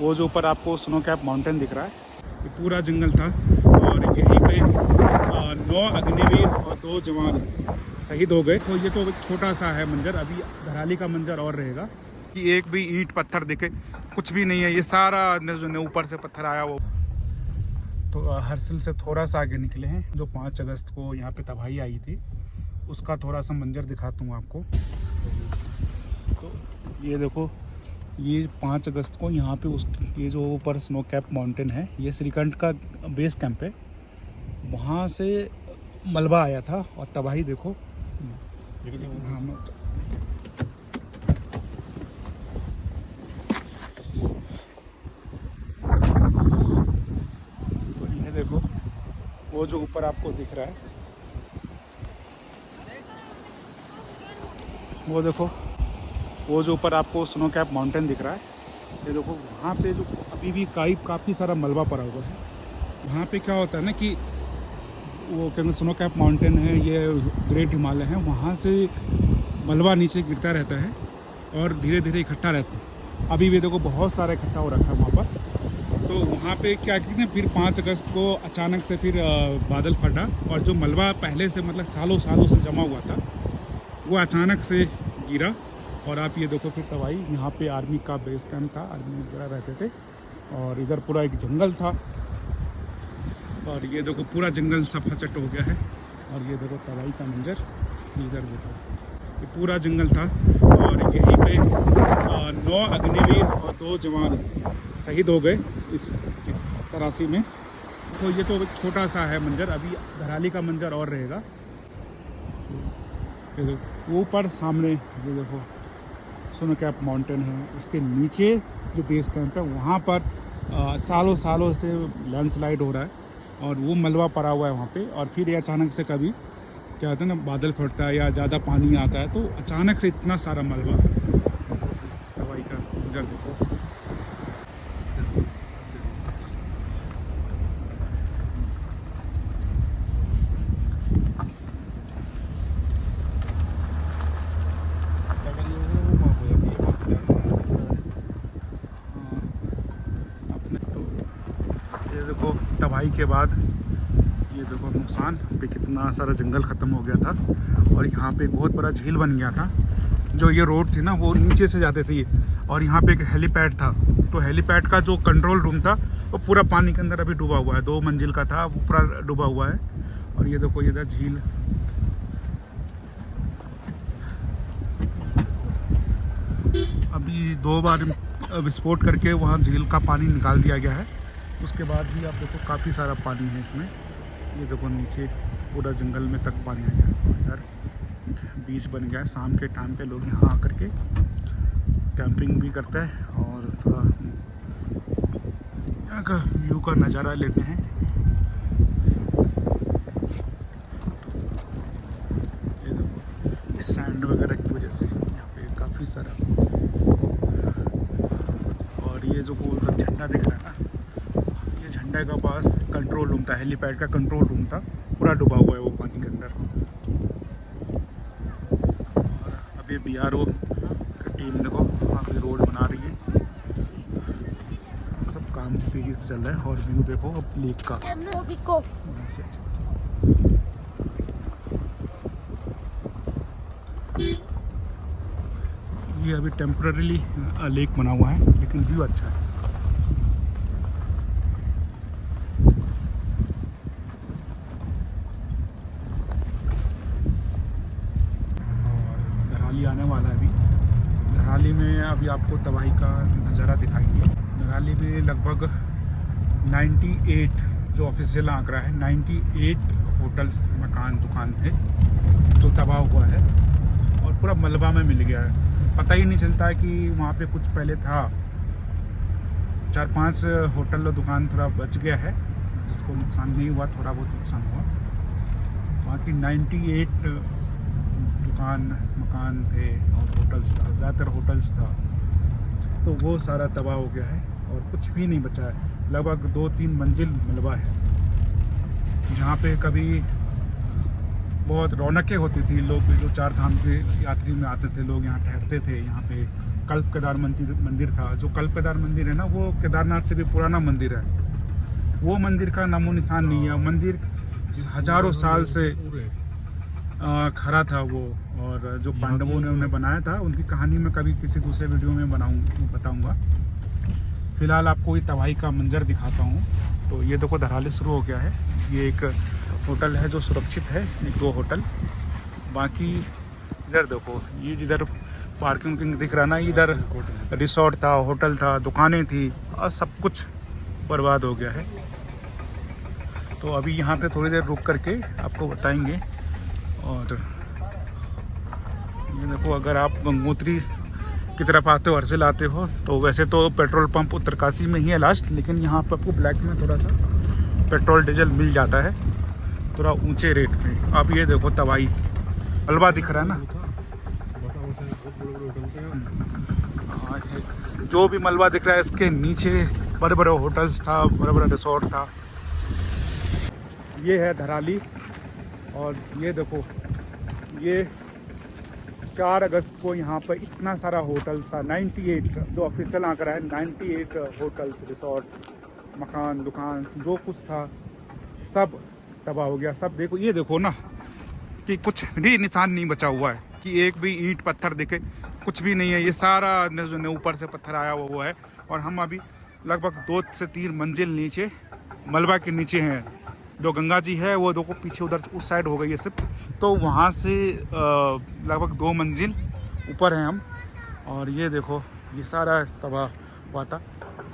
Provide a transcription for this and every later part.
वो जो ऊपर आपको स्नो कैप माउंटेन दिख रहा है, ये पूरा जंगल था और यहीं पे 9 अग्निवीर और 2 जवान शहीद हो गए। तो ये तो छोटा सा है मंजर, अभी धराली का मंजर और रहेगा कि एक भी ईंट पत्थर दिखे कुछ भी नहीं है। ये सारा जो ऊपर से पत्थर आया वो तो हर्सिल से थोड़ा सा आगे निकले हैं। जो 5 अगस्त को यहाँ पे तबाही आई थी उसका थोड़ा सा मंजर दिखाता हूँ आपको। तो ये देखो, ये 5 अगस्त को यहाँ पे ये जो ऊपर स्नो कैप माउंटेन है, ये श्रीकंठ का बेस कैंप है। वहाँ से मलबा आया था और तबाही देखो। हाँ, तो ये देखो वो जो ऊपर आपको दिख रहा है, वो देखो वो जो ऊपर आपको स्नो कैप माउंटेन दिख रहा है, ये देखो वहाँ पे जो अभी भी काफ़ी सारा मलबा पड़ा हुआ है। वहाँ पे क्या होता है ना कि वो क्या स्नो कैप माउंटेन है, ये ग्रेट हिमालय है, वहाँ से मलबा नीचे गिरता रहता है और धीरे धीरे इकट्ठा रहता है। अभी भी देखो बहुत सारा इकट्ठा हो रखा है वहाँ पर। तो वहाँ पे क्या किया फिर 5 अगस्त को अचानक से फिर बादल फटा और जो मलबा पहले से मतलब सालों से जमा हुआ था वो अचानक से गिरा। और आप ये देखो फिर तबाही, यहाँ पे आर्मी का बेस कैंप था, आर्मी वगैरह रहते थे और इधर पूरा एक जंगल था और ये देखो पूरा जंगल सफाचट हो गया है। और ये देखो तबाही का मंजर, इधर देखो ये पूरा जंगल था और यहीं पे 9 अग्निवीर और 2 जवान शहीद हो गए इस तरासी में। तो ये तो छोटा सा है मंजर, अभी धराली का मंजर और रहेगा। ऊपर सामने ये देखो स्नो कैप माउंटेन है, उसके नीचे जो बेस कैंप है वहाँ पर सालों से लैंडस्लाइड हो रहा है और वो मलबा पड़ा हुआ है वहाँ पे। और फिर ये अचानक से कभी क्या होता है ना, बादल फटता है या ज़्यादा पानी आता है तो अचानक से इतना सारा मलबा। दवाई का मंजर देखो, ये देखो तबाही के बाद ये देखो नुकसान पे कितना सारा जंगल ख़त्म हो गया था। और यहाँ पे एक बहुत बड़ा झील बन गया था। जो ये रोड थी ना वो नीचे से जाते थे और यहाँ पे एक हेलीपैड था। तो हेलीपैड का जो कंट्रोल रूम था वो पूरा पानी के अंदर अभी डूबा हुआ है, 2 मंजिल का था, वो पूरा डूबा हुआ है। और ये देखो ये झील, अभी 2 बार विस्फोट करके वहाँ झील का पानी निकाल दिया गया है। उसके बाद भी आप देखो काफ़ी सारा पानी है इसमें। ये देखो नीचे पूरा जंगल में तक पानी आ गया। इधर बीच बन गया है, शाम के टाइम पे लोग यहाँ आकर के कैंपिंग भी करते हैं और थोड़ा यहाँ का व्यू का नज़ारा लेते हैं। ये देखो इस सैंड वगैरह की वजह से यहाँ पे काफ़ी सारा। और ये जो उधर झंडा दिख रहा है ना, झंडे का पास कंट्रोल रूम था, हेलीपैड का कंट्रोल रूम था, पूरा डूबा हुआ है वो पानी के अंदर। और अभी BRO की टीम देखो अभी रोड बना रही है, सब काम तेजी से चल रहा है। और व्यू देखो अब लेक का से। ये अभी टेम्पररीली लेक बना हुआ है लेकिन व्यू अच्छा है। आने वाला है अभी धराली में, अभी आपको तबाही का नज़ारा दिखाएंगे। धराली में लगभग 98 जो ऑफिशियल आंकड़ा है 98 होटल्स, मकान, दुकान थे जो तबाह हुआ है और पूरा मलबा में मिल गया है। पता ही नहीं चलता है कि वहाँ पे कुछ पहले था। 4-5 होटल और दुकान थोड़ा बच गया है जिसको नुकसान नहीं हुआ, थोड़ा बहुत नुकसान हुआ। बाकी 98 दुकान, मकान थे और होटल्स था, ज़्यादातर होटल्स था, तो वो सारा तबाह हो गया है और कुछ भी नहीं बचा है। लगभग 2-3 मंजिल मलबा है जहाँ पे कभी बहुत रौनकें होती थी। लोग जो 4 धाम के यात्री में आते थे, लोग यहाँ ठहरते थे, यहाँ पे कल्प केदार मंदिर था। जो कल्प केदार मंदिर है ना, वो केदारनाथ से भी पुराना मंदिर है। वो मंदिर का नामो निशान नहीं है। मंदिर हजारों साल से खड़ा था वो, और जो पांडवों ने उन्हें बनाया था, उनकी कहानी मैं कभी किसी दूसरे वीडियो में बताऊंगा। फिलहाल आपको ये तबाही का मंजर दिखाता हूँ। तो ये देखो धराली शुरू हो गया है। ये एक होटल है जो सुरक्षित है, एक दो होटल। बाकी इधर देखो, ये जिधर पार्किंग दिख रहा ना, इधर रिसोर्ट था, होटल था, दुकानें थी, और सब कुछ बर्बाद हो गया है। तो अभी यहाँ पे थोड़ी देर रुक करके आपको बताएंगे। और ये देखो, अगर आप गंगोत्री की तरफ आते हो, हर्षिल आते हो, तो वैसे तो पेट्रोल पंप उत्तरकाशी में ही है लास्ट, लेकिन यहाँ पर आपको ब्लैक में थोड़ा सा पेट्रोल डीजल मिल जाता है, थोड़ा ऊंचे रेट में। आप ये देखो तबाही, मलबा दिख रहा है ना, जो भी मलबा दिख रहा है, इसके नीचे बड़े बड़े होटल्स था, बड़ा बड़ा रिसोर्ट था। ये है धराली। और ये देखो, ये 4 अगस्त को यहाँ पर इतना सारा होटल्स था, 98 जो ऑफिशियल आंकड़ा है, 98 होटल्स, रिसोर्ट, मकान, दुकान, जो कुछ था सब तबाह हो गया। सब देखो, ये देखो ना कि कुछ भी निशान नहीं बचा हुआ है, कि एक भी ईंट पत्थर दिखे, कुछ भी नहीं है। ये सारा जो ऊपर से पत्थर आया हुआ वो है। और हम अभी लगभग 2 से 3 मंजिल नीचे मलबा के नीचे हैं। जो गंगा जी है वो देखो पीछे उधर उस साइड हो गई है सिर्फ, तो वहाँ से लगभग 2 मंजिल ऊपर हैं हम। और ये देखो, ये सारा तबाह हुआ था।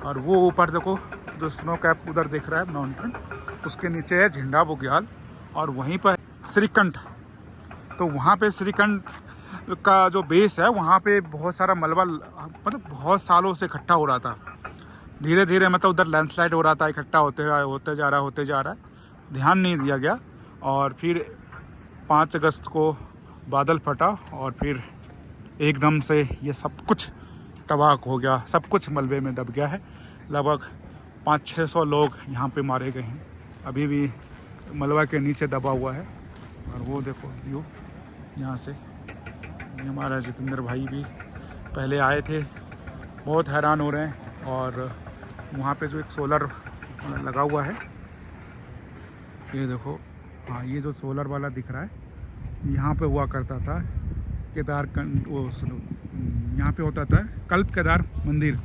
और वो ऊपर देखो, जो स्नो कैप उधर दिख रहा है माउंटेन, उसके नीचे है झंडा बुग्याल, और वहीं पर श्रीकंठ। तो वहाँ पे श्रीकंठ का जो बेस है, वहाँ पे बहुत सारा मलबा, मतलब बहुत सालों से इकट्ठा हो रहा था। धीरे धीरे मतलब उधर लैंडस्लाइड हो रहा था, इकट्ठा होते जा रहा है, ध्यान नहीं दिया गया। और फिर 5 अगस्त को बादल फटा, और फिर एकदम से ये सब कुछ तबाह हो गया, सब कुछ मलबे में दब गया है। लगभग 500-600 लोग यहाँ पे मारे गए हैं, अभी भी मलबा के नीचे दबा हुआ है। और वो देखो व्यू यहाँ से, ये हमारा जितेंद्र भाई भी पहले आए थे, बहुत हैरान हो रहे हैं। और वहाँ पे जो एक सोलर लगा हुआ है, ये देखो, हाँ, ये जो सोलर वाला दिख रहा है, यहाँ पे हुआ करता था यहाँ पे होता था कल्प केदार मंदिर।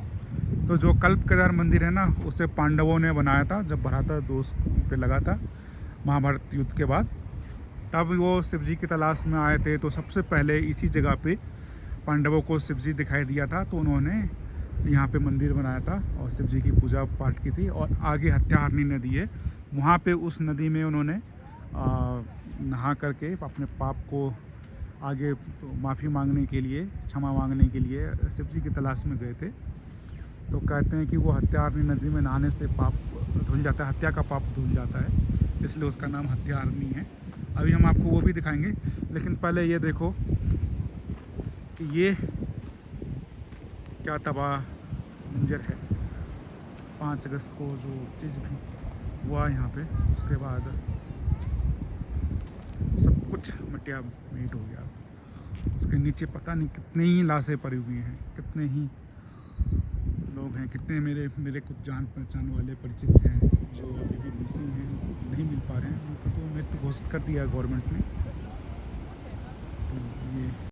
तो जो कल्प केदार मंदिर है ना, उसे पांडवों ने बनाया था, जब भराता दोष पे लगा था महाभारत युद्ध के बाद। तब वो शिव जी की तलाश में आए थे, तो सबसे पहले इसी जगह पे पांडवों को शिव जी दिखाई दिया था, तो उन्होंने यहाँ पे मंदिर बनाया था और शिव जी की पूजा पाठ की थी। और आगे हत्याहरणी नदी है, वहाँ पे उस नदी में उन्होंने नहा करके अपने पाप को आगे माफ़ी मांगने के लिए, क्षमा मांगने के लिए शिव जी की तलाश में गए थे। तो कहते हैं कि वो हत्याहरणी नदी में नहाने से पाप धुल जाता है, हत्या का पाप धुल जाता है, इसलिए उसका नाम हत्याहरणी है। अभी हम आपको वो भी दिखाएंगे, लेकिन पहले ये देखो कि ये क्या तबाह मंजर है। 5 अगस्त को जो चीज़ भी हुआ यहाँ पे, उसके बाद सब कुछ मटिया मीट हो गया। उसके नीचे पता नहीं कितने ही लाशें पड़ी हुई हैं, कितने ही लोग हैं, कितने मेरे कुछ जान पहचान वाले परिचित हैं जो अभी भी मिसिंग हैं, नहीं मिल पा रहे हैं। उनको तो मृत्यु घोषित कर दिया गवर्नमेंट ने।